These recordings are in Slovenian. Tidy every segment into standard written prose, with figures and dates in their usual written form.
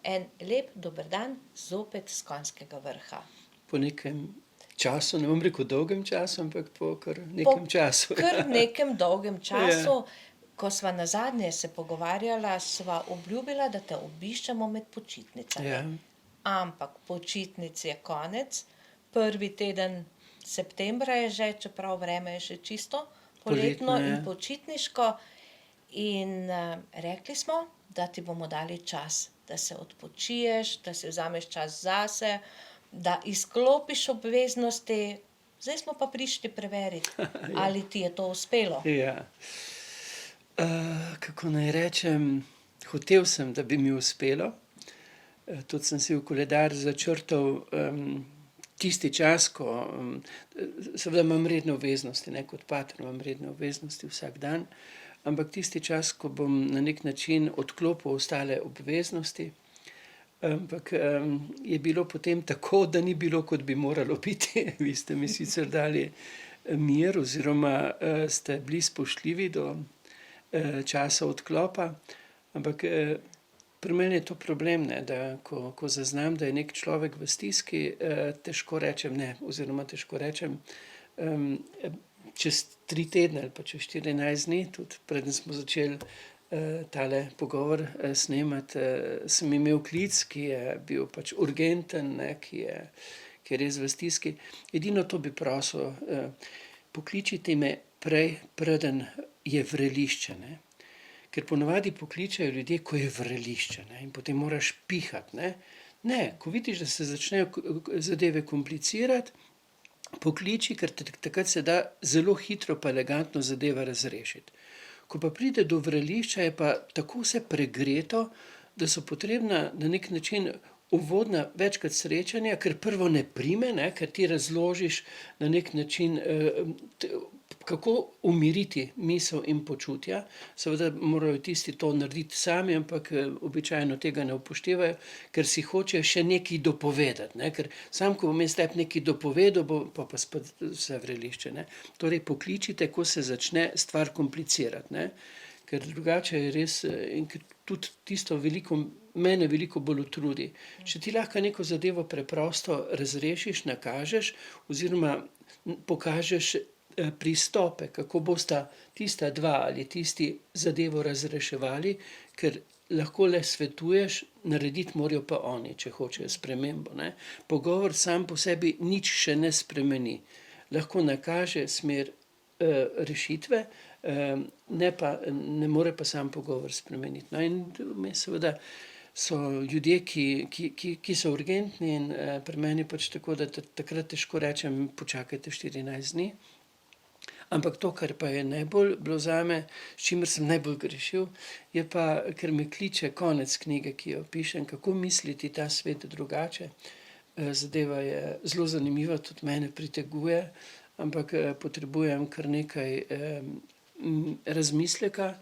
en lep dober dan zopet z Konjskega vrha. Po nekem času, ne bom rekel dolgem času, ampak po kar nekem času. Kar nekem dolgem času, Ja. ko sva nazadnje se pogovarjala, sva obljubila, da te obiščemo med počitnicami. Ja. Ampak počitnic je konec, prvi teden septembra je že, čeprav vreme je še čisto poletno Poletno, ja. in počitniško. In rekli smo, da ti bomo dali čas, da se odpočiješ, da si vzameš čas zase, da izklopiš obveznosti. Zdaj smo pa prišli preveriti, ali ti je to uspelo. Ja. Kako naj rečem, hotel sem, da bi mi uspelo. Tudi sem si v koledar začrtal tisti čas, ko seveda imam redne obveznosti, ne, kot pater imam redne obveznosti vsak dan, ampak tisti čas, ko bom na nek način odklopil ostale obveznosti, ampak je bilo potem tako, da ni bilo, kot bi moralo biti. Vi ste mi sicer dali mir oziroma ste bili spoštljivi do časa odklopa, ampak pri meni je to problem, ne, da ko zaznam, da je nek človek v stiski, težko rečem ne, oziroma težko rečem čez 3 tedne ali pa čez 14 dni, tudi preden smo začeli tale pogovor snemati, sem imel klic, ki je bil pač urgenten, ne, ki je res v stiski. Edino to bi prosil, pokličite me prej, preden je vrelišče, ne. Ker ponavadi pokličejo ljudje, ko je vrelišče, ne, in potem moraš pihati, ne. Ne, ko vidiš, da se začnejo zadeve komplicirati, pokliči, ker takrat se da zelo hitro pa elegantno zadeva razrešiti. Ko pa pride do vrelišča, je pa tako vse pregreto, da so potrebna na nek način uvodna večkrat srečanja, ker prvo ne prime, ne, ker ti razložiš na nek način, kako umiriti misel in počutja. Seveda morajo tisti to narediti sami, ampak običajno tega ne upoštevajo, ker si hočejo še nekaj dopovedati, ne, ker sam, ko bom jaz tebi nekaj dopovedal, bo pa spet vse vrelišče, ne. Torej pokličite, ko se začne stvar komplicirati, ne, ker drugače je res, in tudi tisto mene veliko bolj utrudi. Če ti lahko neko zadevo preprosto razrešiš, nakažeš oziroma pokažeš pristope, kako bosta tista dva ali tisti zadevo razreševali, ker lahko le svetuješ, narediti morajo pa oni, če hočejo spremembo, ne. Pogovor sam po sebi nič še ne spremeni. Lahko nakaže smer rešitve, ne more pa sam pogovor spremeniti. No, in vmes seveda so ljudje, ki so urgentni in pri meni pač tako, da takrat težko rečem, počakajte 14 dni. Ampak to, kar pa je najbolj bilo zame, s čimer sem najbolj grešil, je pa, ker me kliče konec knjige, ki jo pišem, kako misliti ta svet drugače. Zadeva je zelo zanimiva, tudi mene priteguje, ampak potrebujem kar nekaj razmisleka,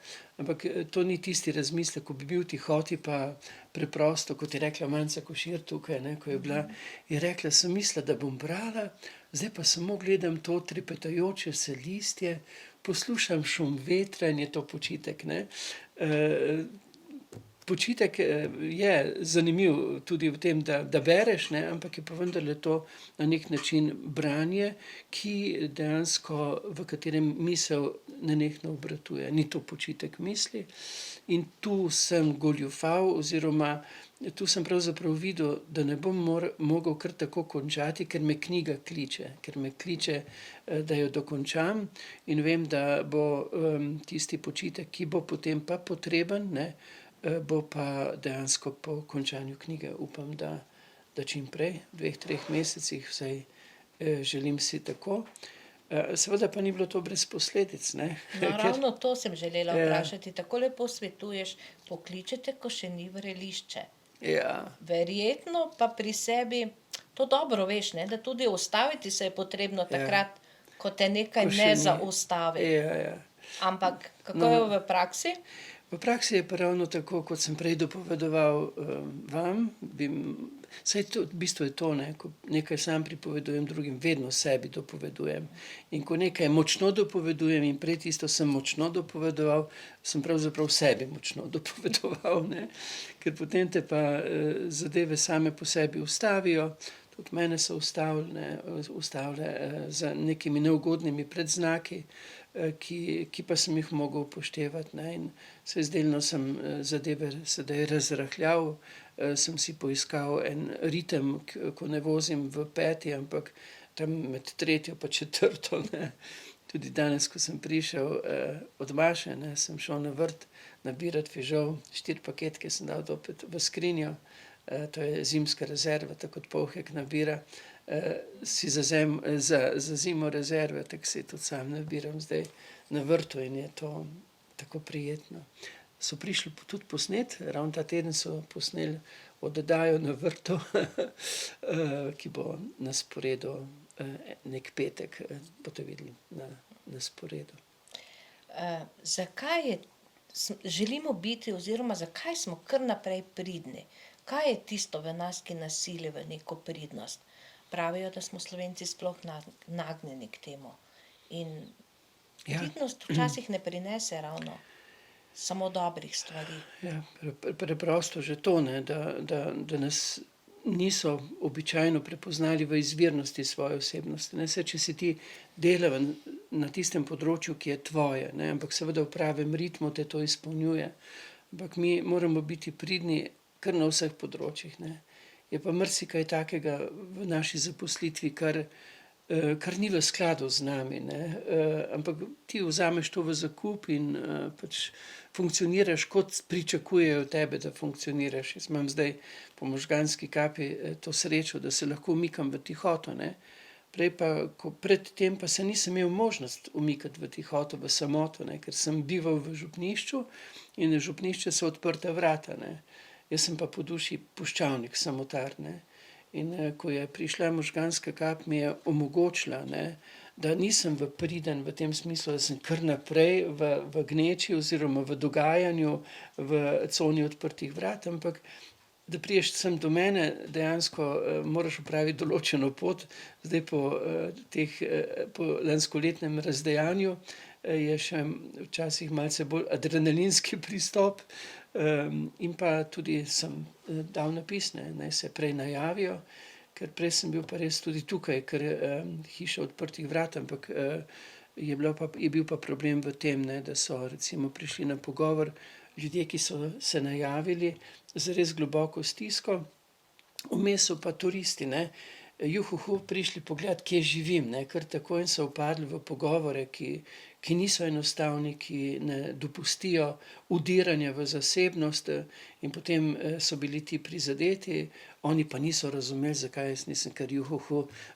ampak to ni tisti razmislek, ko bi bil v tihoti pa preprosto, kot je rekla Manca Košir tukaj, ne, ko je bila, je rekla, sem mislila, da bom brala, zdaj pa samo gledam to trepetajoče se listje, poslušam šum vetra in je to počitek, ne. Počitek je zanimiv tudi v tem, da bereš, ne, ampak je pa vendarle to na nek način branje, ki dejansko, v katerem misel nenehno obratuje. Ni to počitek misli. In tu sem goljufal oziroma tu sem pravzaprav videl, da ne bom mogel kar tako končati, ker me knjiga kliče, da jo dokončam in vem, da bo tisti počitek, ki bo potem pa potreben, ne, bo pa dejansko po končanju knjige, upam, da čim prej, v 2-3 mesecih, vsaj želim si tako. Seveda pa ni bilo to brez posledic, ne. No, ravno to sem želela vprašati. Tako lepo svetuješ, pokličete, ko še ni vrelišče. Ja. Verjetno pa pri sebi, to dobro veš, ne, da tudi ustaviti se je potrebno takrat, ko te nekaj Ko še ne ni. zaustavi. Ja. Ampak kako je v praksi? V praksi je pa ravno tako, kot sem prej dopovedoval vam, saj to, v bistvu je to, ne, ko nekaj sam pripovedujem drugim, vedno sebi dopovedujem. In ko nekaj močno dopovedujem in prej tisto sem močno dopovedoval, sem pravzaprav sebi močno dopovedoval, ne. Ker potem te pa zadeve same po sebi ustavijo, tudi mene so ustavile z nekimi neugodnimi predznaki, ki pa sem jih mogel upoštevati, ne, in saj delno sem zadeve sedaj razrahljal, sem si poiskal en ritem, ko ne vozim v peti, ampak tam med tretjo pa četrto, ne. Tudi danes, ko sem prišel od Maše, ne, sem šel na vrt nabirat fižol, 4 paketke sem dal dopet v skrinjo, to je zimska rezerva, tako kot Polhek nabira, si za zimo rezerve, tako si tudi sam nabiram zdaj na vrtu in je to tako prijetno. So prišli tudi posnet, ravno ta teden so posneli oddajo na vrtu, ki bo na sporedu nek petek, boste videli na sporedu. Zakaj želimo biti oziroma zakaj smo kar naprej pridni? Kaj je tisto v nas, ki nas sili v neko pridnost? Pravijo, da smo Slovenci sploh nagnjeni k temu. In pridnost včasih ne prinese ravno samo dobrih stvari. Ja, preprosto že to, ne, da nas niso običajno prepoznali v izvirnosti svoje osebnosti, ne. Saj, če si ti delaven na tistem področju, ki je tvoje, ne, ampak seveda v pravem ritmu te to izpolnjuje. Ampak mi moramo biti pridni kar na vseh področjih, ne. Je pa marsikaj takega v naši zaposlitvi, kar ni v skladu z nami, ne. Ampak ti vzameš to v zakup in pač funkcioniraš, kot pričakujejo tebe, da funkcioniraš. Jaz imam zdaj po možganski kapi to srečo, da se lahko umikam v tihoto, ne. Prej pa, pred tem pa se nisem imel možnost umikati v tihoto, v samoto, ne, ker sem bival v župnišču in na župnišče so odprta vrata, ne. Jaz sem pa po duši puščavnik, samotar, ne. In ko je prišla možganska kap, mi je omogočila, ne, da nisem priden v tem smislu, da sem kar naprej v gneči oziroma v dogajanju, v coni odprtih vrat, ampak da prideš sem do mene, dejansko moraš opraviti določeno pot. Zdaj po lanskoletnem razdejanju je še včasih malce bolj adrenalinski pristop, in pa tudi sem dal napis, ne, naj se prej najavijo, ker prej sem bil pa res tudi tukaj, ker hiša odprtih vrat, ampak je bil pa problem v tem, ne, da so recimo prišli na pogovor ljudje, ki so se najavili z res globoko stisko, vmes so pa turisti, ne, prišli pogledat, kje živim, ne, kar takoj so vpadli v pogovore, ki niso enostavni, ki ne dopustijo vdiranja v zasebnost, in potem so bili ti prizadeti, oni pa niso razumeli, zakaj jaz nisem kar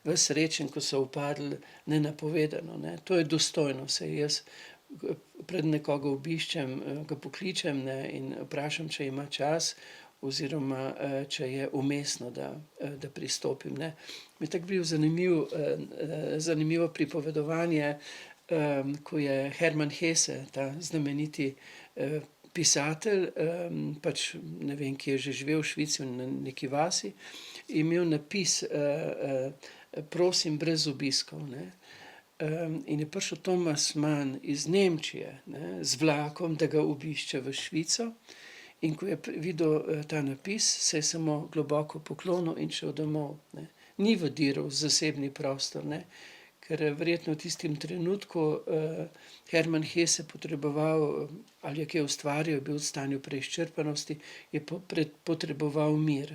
ves srečen, ko so vpadli nenapovedano, ne. To je dostojno, saj jaz pred nekoga obiščem, ga pokličem, ne, in vprašam, če ima čas, oziroma če je umestno, da pristopim, ne. Mi je tako bilo zanimivo pripovedovanje, ko je Hermann Hesse, ta znameniti pisatelj, pač ne vem, kje je že živel, v Švici, na neki vasi, imel napis prosim brez obiskov, ne. In je prišel Thomas Mann iz Nemčije, ne, z vlakom, da ga obišče v Švico, in ko je videl ta napis, se je samo globoko poklonil in šel domov, ne. Ni vdiral v zasebni prostor, ne, ker verjetno v tistem trenutku Hermann Hesse potreboval, ali je kaj ustvarjal, je bil v stanju preizčrpanosti, je potreboval mir.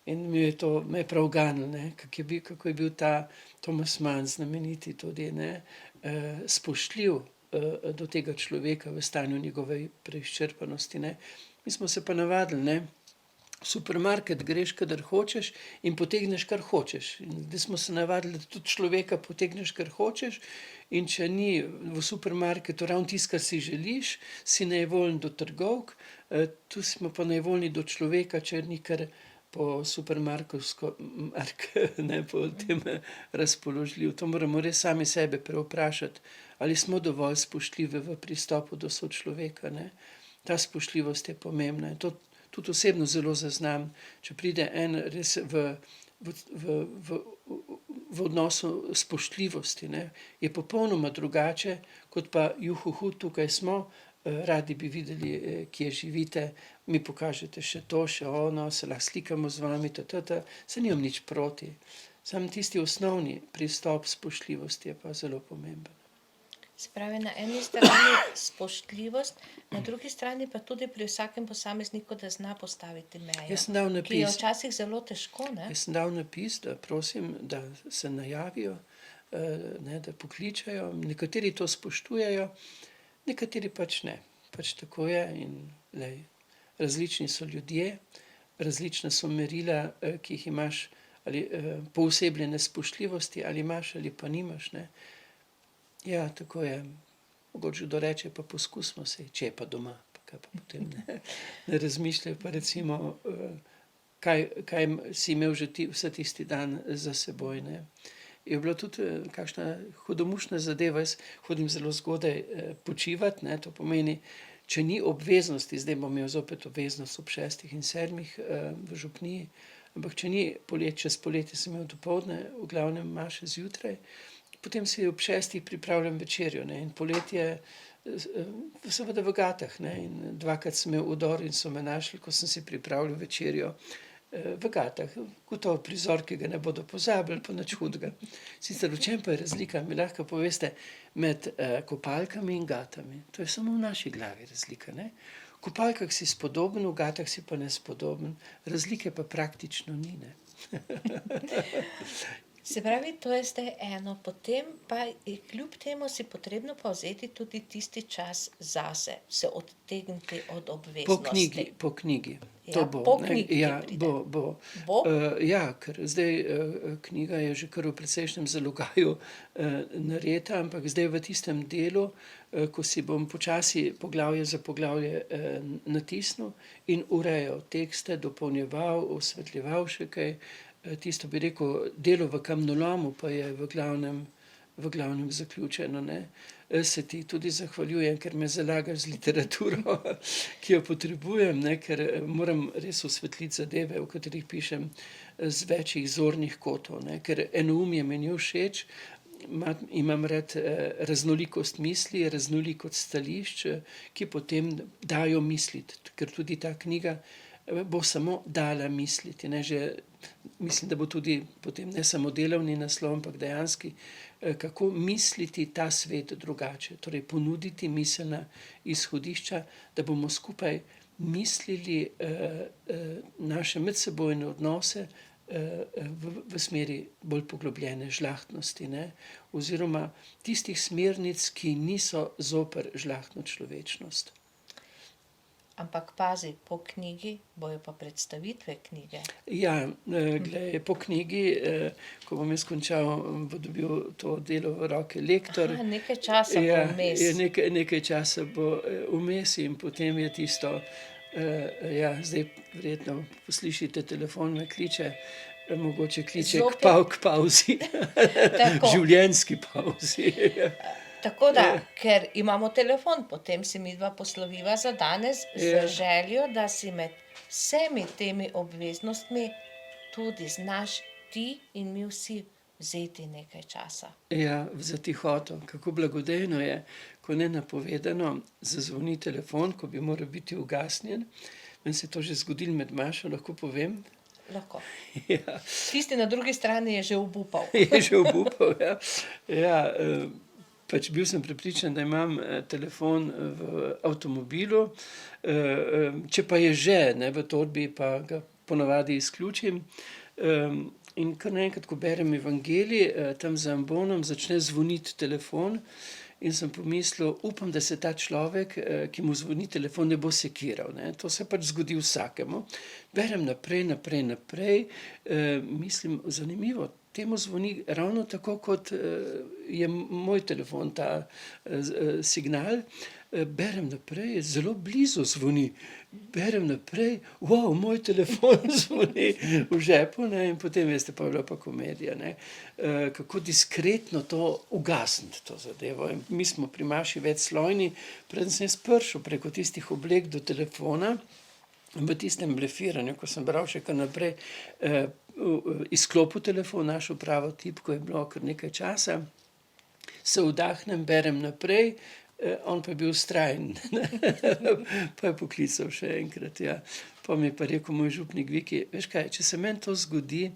In me je prav ganilo, ne, kako je bil ta Thomas Mann znameniti tudi, ne, spoštljiv do tega človeka v stanju njegove preizčrpanosti, ne. Mi smo se pa navadili, ne, v supermarket greš, kadar hočeš, in potegneš, kar hočeš. In zdaj smo se navadili, da tudi človeka potegneš, kar hočeš, in če ni v supermarketu ravno tisto, kar si želiš, si nejevoljen do trgovk, tu smo pa nejevoljni do človeka, če ni kar po po tem razpoložljiv. To moramo res sami sebe prevprašati, ali smo dovolj spoštljivi v pristopu do sočloveka, ne. ta spoštljivost je pomembna. In to tudi osebno zelo zaznam, če pride en res v odnosu spoštljivosti, ne, je popolnoma drugače, kot pa juhuhu, tukaj smo, radi bi videli, kje živite, mi pokažete še to, še ono, se lahko slikamo z vami, se nimam nič proti. Sam tisti osnovni pristop spoštljivosti je pa zelo pomemben. Se pravi, na eni strani spoštljivost, na drugi strani pa tudi pri vsakem posamezniku, da zna postaviti mejo, Jaz sem dal ki je napis, včasih zelo težko, ne? jaz sem dal napis, da prosim, da se najavijo, ne, da pokličejo. Nekateri to spoštujejo, nekateri pač ne. Pač tako je in glej, različni so ljudje, različna so merila, ki jih imaš, ali poosebljene spoštljivosti, ali imaš ali pa nimaš, ne. Ja, tako je. Mogoče kdo reče, pa poskusimo se, če je pa doma, pa kaj pa potem ne razmišljajo, pa recimo, kaj si imel že vse tisti dan za seboj, ne. Je bila tudi kakšna hudomušna zadeva, jaz hodim zelo zgodaj počivat, ne, to pomeni, če ni obveznosti, zdaj bom imel zopet obveznost ob 6 in 7 v župniji, ampak če ni čez poletje sem imel dopoldne, v glavnem maše zjutraj, potem si ob 6 pripravljam večerjo, ne, in poletje seveda v Gatah, ne, in 2-krat sem imel udor in so me našli, ko sem si pripravljal večerjo v Gatah. Gotovo prizor, ki ga ne bodo pozabili, pa nič hudega. Sicer v čem pa je razlika, mi lahko poveste, med Kopalkami in Gatami. To je samo v naši glavi razlika, ne. V Kopalkah si spodoben, v Gatah si pa nespodoben. Razlike pa praktično ni, ne. Se pravi, to je zdaj eno, potem pa je kljub temu si potrebno pa vzeti tudi tisti čas zase, se odtegniti od obveznosti. Po knjigi. Ja, To bo, po ne, knjigi ja, pride. bo. Bo? Ja, ker zdaj knjiga je že kar v precejšnjem zalogaju narejena, ampak zdaj v tistem delu, ko si bom počasi poglavje za poglavje natisnil in urejal tekste, dopolnjeval, osvetljeval še kaj, tisto bi rekel, delo v kamnolomu pa je v glavnem zaključeno, ne. Se ti tudi zahvaljujem, ker me zalagaš z literaturo, ki jo potrebujem, ne, ker moram res osvetliti zadeve, o katerih pišem z večjih zornih kotov, ne, ker enoumje mi ni všeč, imam rad raznolikost misli, raznolikost stališč, ki potem dajo misliti, ker tudi ta knjiga bo samo dala misliti, ne, že mislim, da bo tudi potem ne samo delovni naslov, ampak dejanski, kako misliti ta svet drugače, torej ponuditi miselna izhodišča, da bomo skupaj mislili naše medsebojne odnose v smeri bolj poglobljene žlahtnosti, ne, oziroma tistih smernic, ki niso zoper žlahtno človečnost. Ampak pazi, po knjigi bojo pa predstavitve knjige. Ja, glej, po knjigi, ko bom jaz končal, bo dobil to delo v roke lektor. Aha, nekaj časa bo Ja, vmes. nekaj časa bo vmes in potem je tisto, ja, zdaj verjetno poslišite, telefon me kliče, mogoče kliče Zopet? k pavzi, Tako. življenjski pavzi. Tako da, ker imamo telefon, potem si midva posloviva za danes Ja. z željo, da si med vsemi temi obveznostmi tudi znaš ti in mi vsi vzeti nekaj časa. Ja, za tihoto. Kako blagodejno je, ko nenapovedano zazvoni telefon, ko bi moral biti ugasnjen. Meni se je to že zgodilo med mašo, lahko povem. Lahko. Ja, Tisti na drugi strani je že obupal. je že obupal, ja. Ja, pač bil sem prepričan, da imam telefon v avtomobilu, če pa je že, ne, v torbi, pa ga ponavadi izključim. In kar naenkrat, ko berem evangelij, tam za ambonom začne zvoniti telefon in sem pomislil, upam, da se ta človek, ki mu zvoni telefon, ne bo sekiral, ne. To se pač zgodi vsakemu. Berem naprej, mislim, zanimivo, temu zvoni ravno tako, kot je moj telefon, ta signal, berem naprej, zelo blizu zvoni. Berem naprej, wow, moj telefon zvoni v žepu, ne, in potem, veste, pa je bila pa komedija, ne. Kako diskretno to ugasniti, to zadevo. In mi smo pri Maši večslojni, preden sem jaz prišel preko tistih oblek do telefona, v tistem blefiranju, ko sem bral še kar naprej, izklopil telefon, našel pravo tipko, je bilo kar nekaj časa, se vdahnem, berem naprej, on pa je bil vztrajen, pa je poklical še enkrat, ja. Pa mi je pa rekel moj župnik Viki, veš kaj, če se meni to zgodi,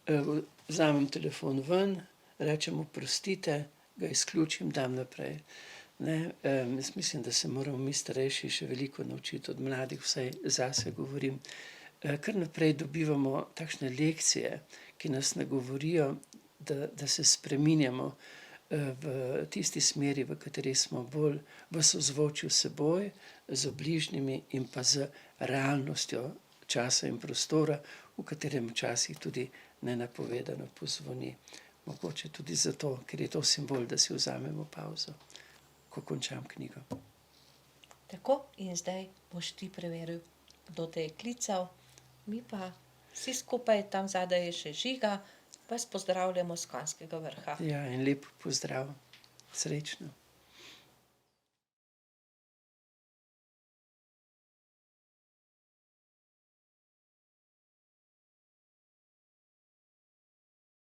vzamem telefon ven, rečem oprostite, ga izključim, dam naprej. Ne, jaz mislim, da se moramo mi starejši še veliko naučiti od mladih, vsaj zase govorim. Kar naprej dobivamo takšne lekcije, ki nas nagovorijo, da se spreminjamo v tisti smeri, v kateri smo bolj v sozvočju s seboj, z bližnjimi in pa z realnostjo časa in prostora, v katerem včasih tudi nenapovedano pozvoni. Mogoče tudi zato, ker je to simbol, da si vzamemo pavzo, ko končam knjigo. Tako, in zdaj boš ti preveril, kdo te je klical, mi pa vsi skupaj, tam zadaj je še Žiga, vas pozdravljamo s Konjskega vrha. Ja, in lep pozdrav. Srečno.